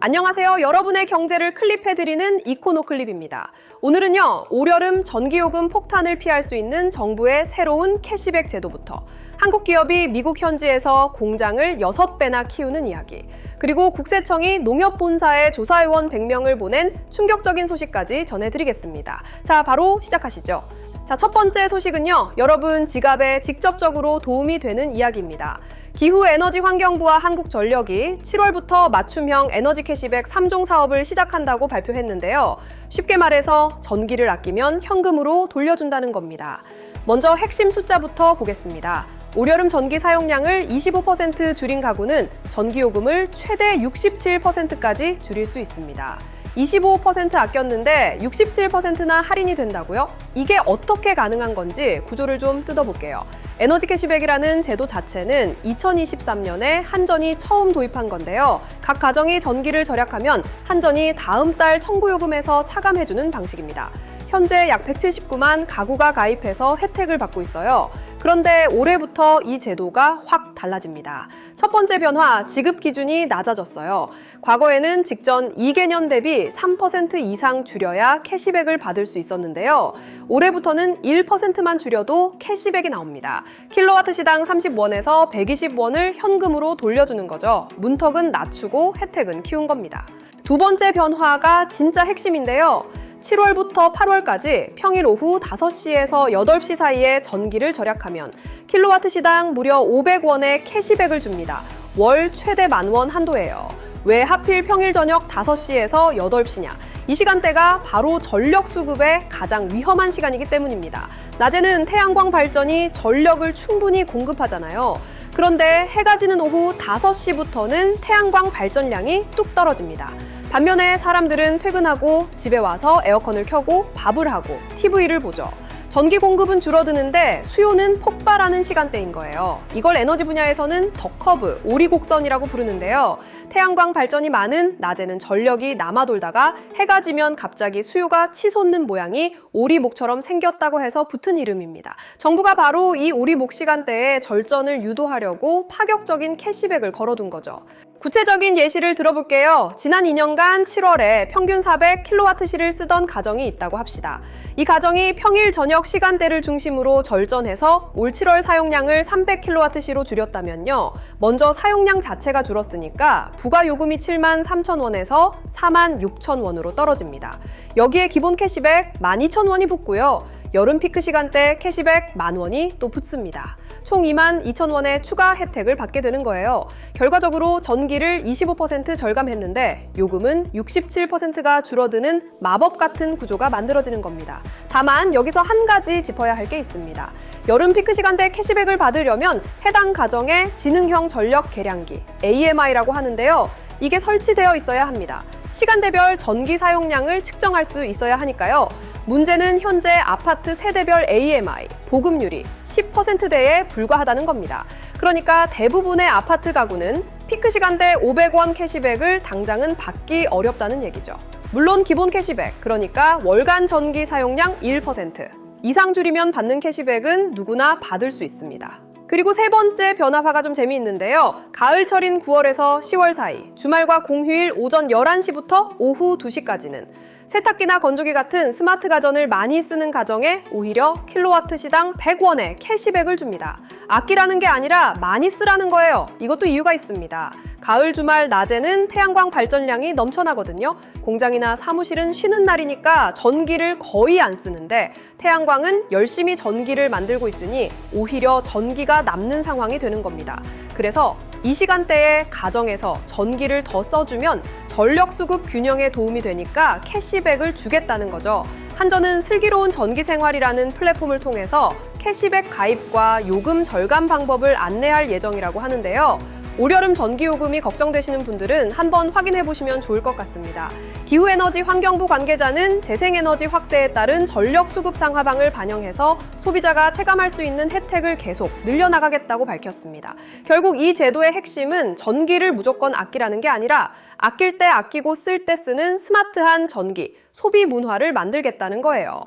안녕하세요. 여러분의 경제를 클립해드리는 이코노클립입니다. 오늘은요, 올여름 전기요금 폭탄을 피할 수 있는 정부의 새로운 캐시백 제도부터 한국 기업이 미국 현지에서 공장을 6배나 키우는 이야기, 그리고 국세청이 농협본사에 조사회원 100명을 보낸 충격적인 소식까지 전해드리겠습니다. 자, 바로 시작하시죠. 자, 첫 번째 소식은요, 여러분 지갑에 직접적으로 도움이 되는 이야기입니다. 기후에너지환경부와 한국전력이 7월부터 맞춤형 에너지 캐시백 3종 사업을 시작한다고 발표했는데요. 쉽게 말해서 전기를 아끼면 현금으로 돌려준다는 겁니다. 먼저 핵심 숫자부터 보겠습니다. 올여름 전기 사용량을 25% 줄인 가구는 전기요금을 최대 67%까지 줄일 수 있습니다. 25% 아꼈는데 67%나 할인이 된다고요? 이게 어떻게 가능한 건지 구조를 좀 뜯어볼게요. 에너지 캐시백이라는 제도 자체는 2023년에 한전이 처음 도입한 건데요. 각 가정이 전기를 절약하면 한전이 다음 달 청구요금에서 차감해주는 방식입니다. 현재 약 179만 가구가 가입해서 혜택을 받고 있어요. 그런데 올해부터 이 제도가 확 달라집니다. 첫 번째 변화, 지급 기준이 낮아졌어요. 과거에는 직전 2개년 대비 3% 이상 줄여야 캐시백을 받을 수 있었는데요. 올해부터는 1%만 줄여도 캐시백이 나옵니다. 킬로와트 시당 30원에서 120원을 현금으로 돌려주는 거죠. 문턱은 낮추고 혜택은 키운 겁니다. 두 번째 변화가 진짜 핵심인데요. 7월부터 8월까지 평일 오후 5시에서 8시 사이에 전기를 절약하면 킬로와트 시당 무려 500원의 캐시백을 줍니다. 월 최대 10,000원 한도예요. 왜 하필 평일 저녁 5시에서 8시냐? 이 시간대가 바로 전력 수급의 가장 위험한 시간이기 때문입니다. 낮에는 태양광 발전이 전력을 충분히 공급하잖아요. 그런데 해가 지는 오후 5시부터는 태양광 발전량이 뚝 떨어집니다. 반면에 사람들은 퇴근하고 집에 와서 에어컨을 켜고 밥을 하고 TV를 보죠. 전기 공급은 줄어드는데 수요는 폭발하는 시간대인 거예요. 이걸 에너지 분야에서는 더커브, 오리곡선이라고 부르는데요. 태양광 발전이 많은 낮에는 전력이 남아돌다가 해가 지면 갑자기 수요가 치솟는 모양이 오리목처럼 생겼다고 해서 붙은 이름입니다. 정부가 바로 이 오리목 시간대에 절전을 유도하려고 파격적인 캐시백을 걸어둔 거죠. 구체적인 예시를 들어볼게요. 지난 2년간 7월에 평균 400kWh를 쓰던 가정이 있다고 합시다. 이 가정이 평일 저녁 시간대를 중심으로 절전해서 올 7월 사용량을 300kWh로 줄였다면요. 먼저 사용량 자체가 줄었으니까 부가요금이 73,000원에서 46,000원으로 떨어집니다. 여기에 기본 캐시백 12,000원이 붙고요. 여름 피크 시간대 캐시백 10,000원이 또 붙습니다. 총 22,000원의 추가 혜택을 받게 되는 거예요. 결과적으로 전기를 25% 절감했는데 요금은 67%가 줄어드는 마법 같은 구조가 만들어지는 겁니다. 다만 여기서 한 가지 짚어야 할 게 있습니다. 여름 피크 시간대 캐시백을 받으려면 해당 가정의 지능형 전력 계량기 AMI라고 하는데요. 이게 설치되어 있어야 합니다. 시간대별 전기 사용량을 측정할 수 있어야 하니까요. 문제는 현재 아파트 세대별 AMI, 보급률이 10%대에 불과하다는 겁니다. 그러니까 대부분의 아파트 가구는 피크 시간대 500원 캐시백을 당장은 받기 어렵다는 얘기죠. 물론 기본 캐시백, 그러니까 월간 전기 사용량 1% 이상 줄이면 받는 캐시백은 누구나 받을 수 있습니다. 그리고 세 번째 변화가 좀 재미있는데요. 가을철인 9월에서 10월 사이, 주말과 공휴일 오전 11시부터 오후 2시까지는 세탁기나 건조기 같은 스마트 가전을 많이 쓰는 가정에 오히려 킬로와트 시당 100원의 캐시백을 줍니다. 아끼라는 게 아니라 많이 쓰라는 거예요. 이것도 이유가 있습니다. 가을 주말 낮에는 태양광 발전량이 넘쳐나거든요. 공장이나 사무실은 쉬는 날이니까 전기를 거의 안 쓰는데 태양광은 열심히 전기를 만들고 있으니 오히려 전기가 남는 상황이 되는 겁니다. 그래서 이 시간대에 가정에서 전기를 더 써주면 전력 수급 균형에 도움이 되니까 캐시백을 주겠다는 거죠. 한전은 슬기로운 전기생활이라는 플랫폼을 통해서 캐시백 가입과 요금 절감 방법을 안내할 예정이라고 하는데요. 올여름 전기요금이 걱정되시는 분들은 한번 확인해 보시면 좋을 것 같습니다. 기후에너지환경부 관계자는 재생에너지 확대에 따른 전력 수급 상하방을 반영해서 소비자가 체감할 수 있는 혜택을 계속 늘려나가겠다고 밝혔습니다. 결국 이 제도의 핵심은 전기를 무조건 아끼라는 게 아니라 아낄 때 아끼고 쓸 때 쓰는 스마트한 전기, 소비 문화를 만들겠다는 거예요.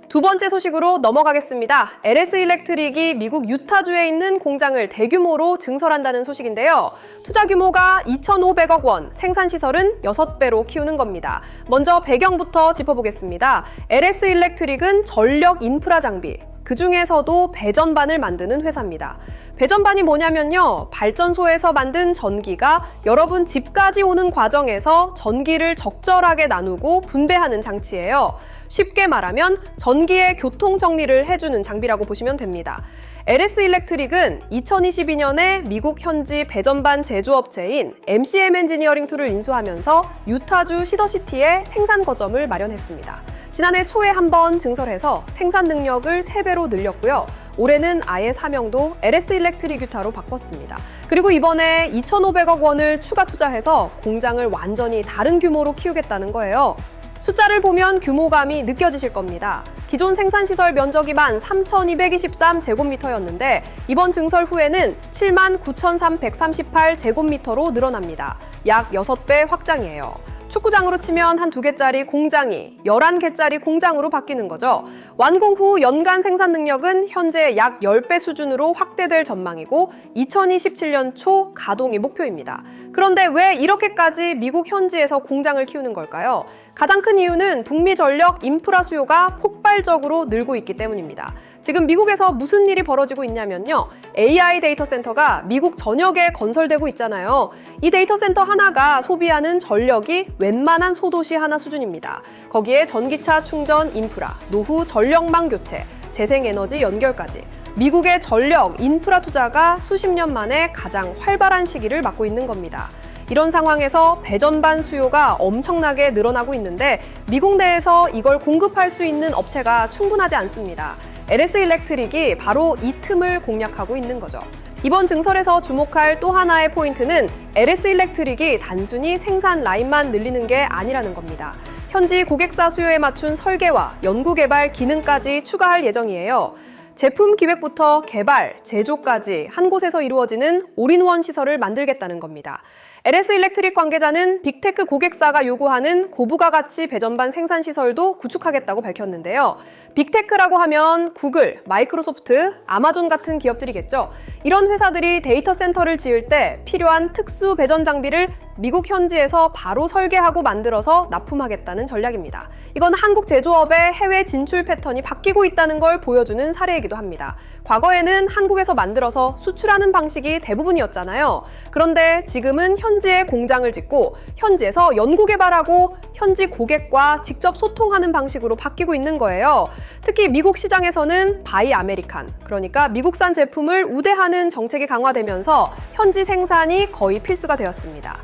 두 번째 소식으로 넘어가겠습니다. LS 일렉트릭이 미국 유타주에 있는 공장을 대규모로 증설한다는 소식인데요. 투자 규모가 2,500억 원, 생산 시설은 6배로 키우는 겁니다. 먼저 배경부터 짚어보겠습니다. LS 일렉트릭은 전력 인프라 장비, 그 중에서도 배전반을 만드는 회사입니다. 배전반이 뭐냐면요. 발전소에서 만든 전기가 여러분 집까지 오는 과정에서 전기를 적절하게 나누고 분배하는 장치예요. 쉽게 말하면 전기의 교통 정리를 해주는 장비라고 보시면 됩니다. LS 일렉트릭은 2022년에 미국 현지 배전반 제조업체인 MCM 엔지니어링2를 인수하면서 유타주 시더시티에 생산 거점을 마련했습니다. 지난해 초에 한번 증설해서 생산 능력을 3배로 늘렸고요. 올해는 아예 사명도 LS 일렉트릭 유타로 바꿨습니다. 그리고 이번에 2,500억 원을 추가 투자해서 공장을 완전히 다른 규모로 키우겠다는 거예요. 숫자를 보면 규모감이 느껴지실 겁니다. 기존 생산시설 면적이만 3,223제곱미터였는데 이번 증설 후에는 79,338제곱미터로 늘어납니다. 약 6배 확장이에요. 축구장으로 치면 한 2개짜리 공장이 11개짜리 공장으로 바뀌는 거죠. 완공 후 연간 생산 능력은 현재 약 10배 수준으로 확대될 전망이고 2027년 초 가동이 목표입니다. 그런데 왜 이렇게까지 미국 현지에서 공장을 키우는 걸까요? 가장 큰 이유는 북미 전력 인프라 수요가 폭발적으로 늘고 있기 때문입니다. 지금 미국에서 무슨 일이 벌어지고 있냐면요. AI 데이터 센터가 미국 전역에 건설되고 있잖아요. 이 데이터 센터 하나가 소비하는 전력이 웬만한 소도시 하나 수준입니다. 거기에 전기차 충전 인프라, 노후 전력망 교체, 재생에너지 연결까지 미국의 전력 인프라 투자가 수십 년 만에 가장 활발한 시기를 맞고 있는 겁니다. 이런 상황에서 배전반 수요가 엄청나게 늘어나고 있는데 미국 내에서 이걸 공급할 수 있는 업체가 충분하지 않습니다. LS 일렉트릭이 바로 이 틈을 공략하고 있는 거죠. 이번 증설에서 주목할 또 하나의 포인트는 LS 일렉트릭이 단순히 생산 라인만 늘리는 게 아니라는 겁니다. 현지 고객사 수요에 맞춘 설계와 연구개발 기능까지 추가할 예정이에요. 제품 기획부터 개발, 제조까지 한 곳에서 이루어지는 올인원 시설을 만들겠다는 겁니다. LS 일렉트릭 관계자는 빅테크 고객사가 요구하는 고부가 가치 배전반 생산 시설도 구축하겠다고 밝혔는데요. 빅테크라고 하면 구글, 마이크로소프트, 아마존 같은 기업들이겠죠. 이런 회사들이 데이터 센터를 지을 때 필요한 특수 배전 장비를 미국 현지에서 바로 설계하고 만들어서 납품하겠다는 전략입니다. 이건 한국 제조업의 해외 진출 패턴이 바뀌고 있다는 걸 보여주는 사례이기도 합니다. 과거에는 한국에서 만들어서 수출하는 방식이 대부분이었잖아요. 그런데 지금은 현지에 공장을 짓고 현지에서 연구개발하고 현지 고객과 직접 소통하는 방식으로 바뀌고 있는 거예요. 특히 미국 시장에서는 바이 아메리칸, 그러니까 미국산 제품을 우대하는 정책이 강화되면서 현지 생산이 거의 필수가 되었습니다.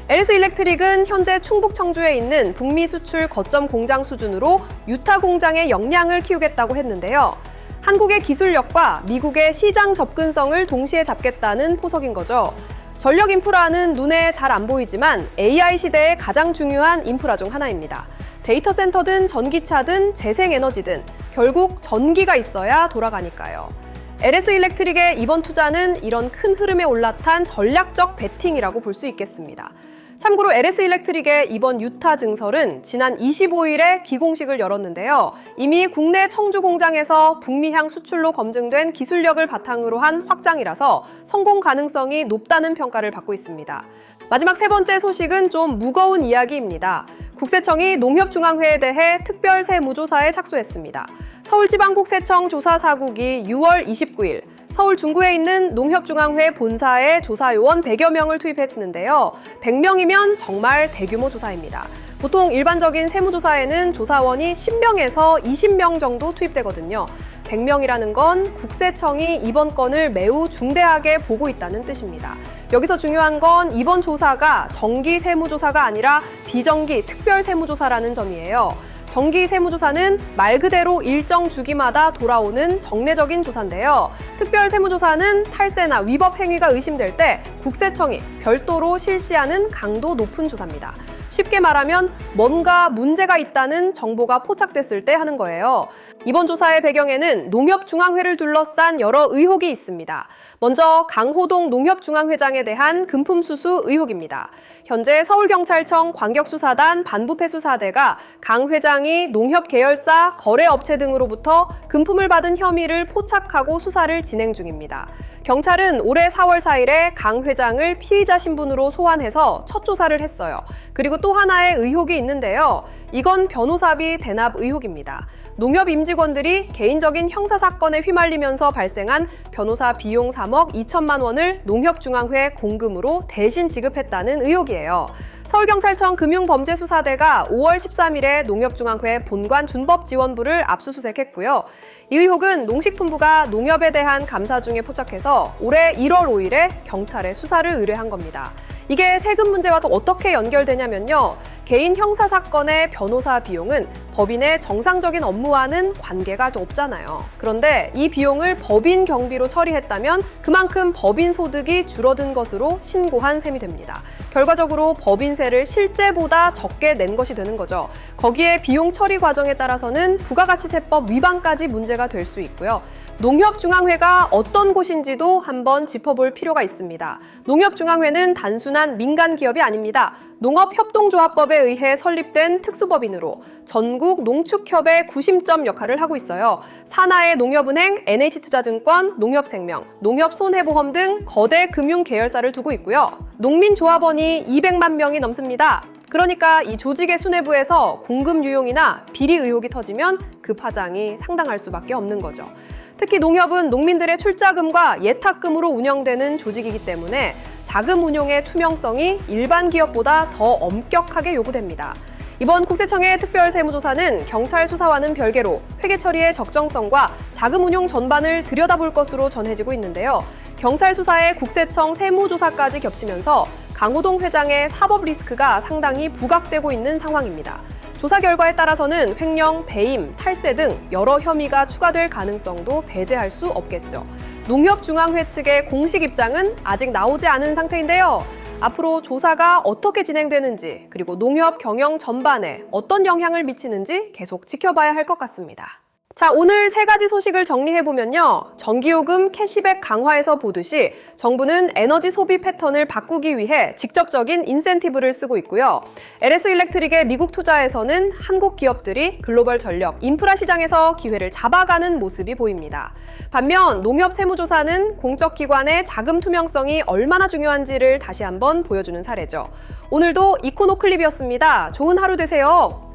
LS 일렉트릭은 현재 충북 청주에 있는 북미 수출 거점 공장 수준으로 유타 공장의 역량을 키우겠다고 했는데요. 한국의 기술력과 미국의 시장 접근성을 동시에 잡겠다는 포석인 거죠. 전력 인프라는 눈에 잘 안 보이지만 AI 시대의 가장 중요한 인프라 중 하나입니다. 데이터 센터든 전기차든 재생에너지든 결국 전기가 있어야 돌아가니까요. LS 일렉트릭의 이번 투자는 이런 큰 흐름에 올라탄 전략적 베팅이라고 볼 수 있겠습니다. 참고로 LS 일렉트릭의 이번 유타 증설은 지난 25일에 기공식을 열었는데요. 이미 국내 청주 공장에서 북미향 수출로 검증된 기술력을 바탕으로 한 확장이라서 성공 가능성이 높다는 평가를 받고 있습니다. 마지막 세 번째 소식은 좀 무거운 이야기입니다. 국세청이 농협중앙회에 대해 특별 세무조사에 착수했습니다. 서울지방국세청 조사사국이 6월 29일 서울 중구에 있는 농협중앙회 본사에 조사요원 100여 명을 투입했는데요. 100명이면 정말 대규모 조사입니다. 보통 일반적인 세무조사에는 조사원이 10명에서 20명 정도 투입되거든요. 100명이라는 건 국세청이 이번 건을 매우 중대하게 보고 있다는 뜻입니다. 여기서 중요한 건 이번 조사가 정기 세무조사가 아니라 비정기 특별 세무조사라는 점이에요. 정기 세무조사는 말 그대로 일정 주기마다 돌아오는 정례적인 조사인데요. 특별 세무조사는 탈세나 위법 행위가 의심될 때 국세청이 별도로 실시하는 강도 높은 조사입니다. 쉽게 말하면 뭔가 문제가 있다는 정보가 포착됐을 때 하는 거예요. 이번 조사의 배경에는 농협중앙회를 둘러싼 여러 의혹이 있습니다. 먼저 강호동 농협중앙회장에 대한 금품수수 의혹입니다. 현재 서울경찰청 광역수사단 반부패수사대가 강 회장이 농협 계열사, 거래업체 등으로부터 금품을 받은 혐의를 포착하고 수사를 진행 중입니다. 경찰은 올해 4월 4일에 강 회장을 피의자 신분으로 소환해서 첫 조사를 했어요. 그리고 또 하나의 의혹이 있는데요. 이건 변호사비 대납 의혹입니다. 농협 임직원들이 개인적인 형사사건에 휘말리면서 발생한 변호사 비용 3억 2천만 원을 농협중앙회 공금으로 대신 지급했다는 의혹이에요. 서울경찰청 금융범죄수사대가 5월 13일에 농협중앙회 본관 준법지원부를 압수수색했고요. 이 의혹은 농식품부가 농협에 대한 감사 중에 포착해서 올해 1월 5일에 경찰에 수사를 의뢰한 겁니다. 이게 세금 문제와 또 어떻게 연결되냐면요. 개인 형사사건의 변호사 비용은 법인의 정상적인 업무와는 관계가 없잖아요. 그런데 이 비용을 법인 경비로 처리했다면 그만큼 법인 소득이 줄어든 것으로 신고한 셈이 됩니다. 결과적으로 법인세를 실제보다 적게 낸 것이 되는 거죠. 거기에 비용 처리 과정에 따라서는 부가가치세법 위반까지 문제가 될 수 있고요. 농협중앙회가 어떤 곳인지도 한번 짚어볼 필요가 있습니다. 농협중앙회는 단순한 민간 기업이 아닙니다. 농업협동조합법에 의해 설립된 특수법인으로 전국 농축협의 구심점 역할을 하고 있어요. 산하의 농협은행, NH투자증권, 농협생명, 농협손해보험 등 거대 금융 계열사를 두고 있고요. 농민조합원이 200만 명이 넘습니다. 그러니까 이 조직의 수뇌부에서 공금 유용이나 비리 의혹이 터지면 그 파장이 상당할 수밖에 없는 거죠. 특히 농협은 농민들의 출자금과 예탁금으로 운영되는 조직이기 때문에 자금 운용의 투명성이 일반 기업보다 더 엄격하게 요구됩니다. 이번 국세청의 특별세무조사는 경찰 수사와는 별개로 회계 처리의 적정성과 자금 운용 전반을 들여다볼 것으로 전해지고 있는데요. 경찰 수사에 국세청 세무조사까지 겹치면서 강호동 회장의 사법 리스크가 상당히 부각되고 있는 상황입니다. 조사 결과에 따라서는 횡령, 배임, 탈세 등 여러 혐의가 추가될 가능성도 배제할 수 없겠죠. 농협중앙회 측의 공식 입장은 아직 나오지 않은 상태인데요. 앞으로 조사가 어떻게 진행되는지 그리고 농협 경영 전반에 어떤 영향을 미치는지 계속 지켜봐야 할 것 같습니다. 자, 오늘 세 가지 소식을 정리해보면요. 전기요금 캐시백 강화에서 보듯이 정부는 에너지 소비 패턴을 바꾸기 위해 직접적인 인센티브를 쓰고 있고요. LS일렉트릭의 미국 투자에서는 한국 기업들이 글로벌 전력, 인프라 시장에서 기회를 잡아가는 모습이 보입니다. 반면 농협 세무조사는 공적기관의 자금 투명성이 얼마나 중요한지를 다시 한번 보여주는 사례죠. 오늘도 이코노클립이었습니다. 좋은 하루 되세요.